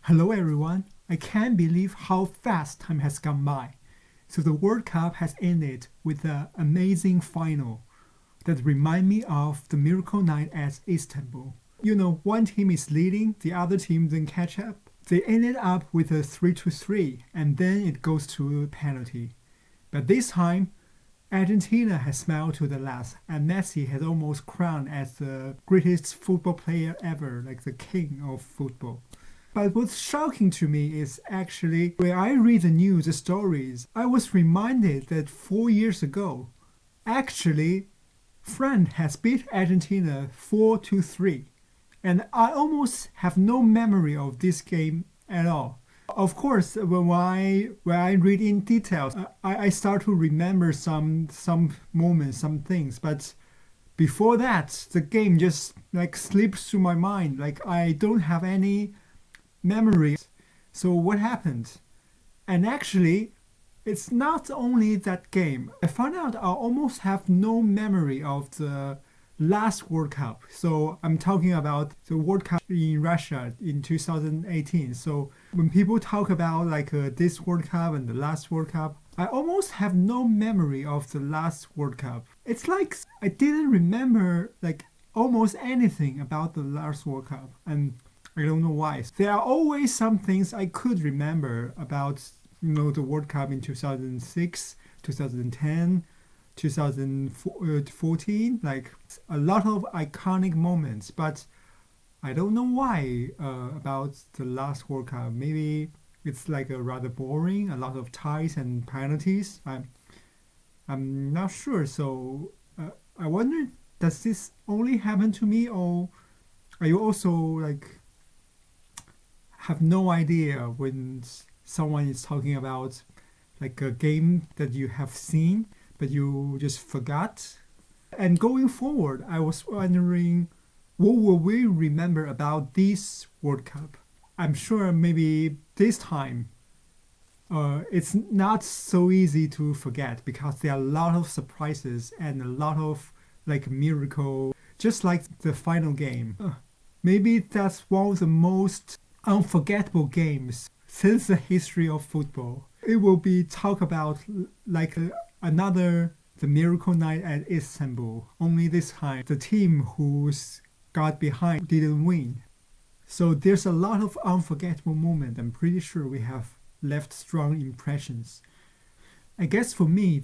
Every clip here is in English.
Hello everyone. I can't believe how fast time has gone by. So the World Cup has ended with an amazing final that remind me of the miracle night at Istanbul. One team is leading, the other team then catch up. They ended up with a 3-3 and then it goes to penalty. But this time Argentina has smiled to the last, and Messi has almost crowned as the greatest football player ever, like the king of football. But what's shocking to me is actually when I read the news, the stories, I was reminded that 4 years ago, actually, France has beat Argentina 4-3. And I almost have no memory of this game at all. Of course, when I read in details, I start to remember some moments, some things. But before that, the game just like slips through my mind. Like I don't have any memory. So what happened? And actually, it's not only that game. I found out I almost have no memory of the last World Cup. So I'm talking about the World Cup in Russia in 2018. So when people talk about this World Cup and the last World Cup, I almost have no memory of the last World Cup. It's like I didn't remember like almost anything about the last World Cup, and I don't know why. There are always some things I could remember about the World Cup in 2006, 2010. 2014, like a lot of iconic moments, but I don't know why about the last World Cup. Maybe it's like a rather boring, a lot of ties and penalties. I'm not sure. So I wonder, does this only happen to me, or are you also like have no idea when someone is talking about like a game that you have seen but you just forgot? And going forward, I was wondering, what will we remember about this World Cup? I'm sure maybe this time it's not so easy to forget because there are a lot of surprises and a lot of like miracle, just like the final game. Maybe that's one of the most unforgettable games since the history of football. It will be talk about like another the miracle night at Istanbul. Only this time the team who's got behind didn't win. So there's a lot of unforgettable moments. I'm pretty sure we have left strong impressions. I guess for me,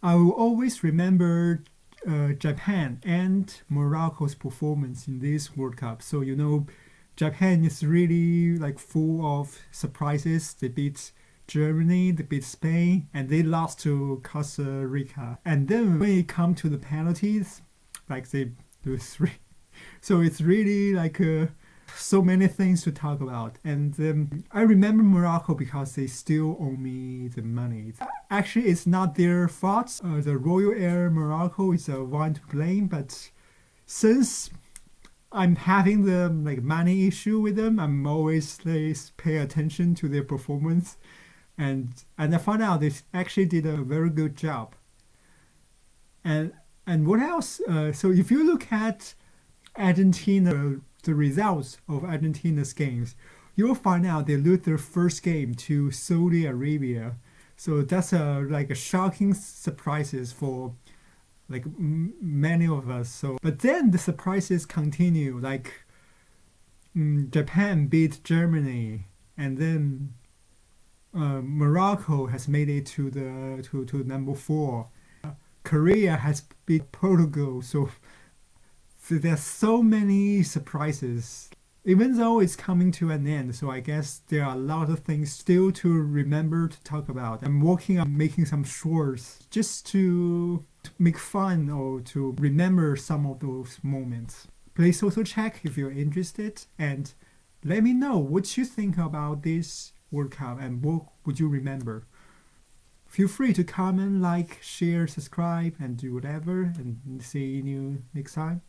I will always remember Japan and Morocco's performance in this World Cup. So Japan is really like full of surprises. They beat Germany, they beat Spain, and they lost to Costa Rica. And then when it comes to the penalties, like they do three. So it's really like so many things to talk about. And I remember Morocco because they still owe me the money. Actually, it's not their fault. The Royal Air Morocco is the one to blame, but since I'm having the money issue with them, I'm always pay attention to their performance. And I found out they actually did a very good job. And what else? So if you look at Argentina, the results of Argentina's games, you'll find out they lose their first game to Saudi Arabia. So that's a shocking surprises for many of us. So but then the surprises continue. Japan beat Germany, and then Morocco has made it to the to number 4. Korea has beat Portugal. So there's so many surprises. Even though it's coming to an end, so I guess there are a lot of things still to remember to talk about. I'm working on making some shorts just to make fun or to remember some of those moments. Please also check if you're interested and let me know what you think about this World Cup and what would you remember. Feel free to comment, like, share, subscribe, and do whatever, and see you next time.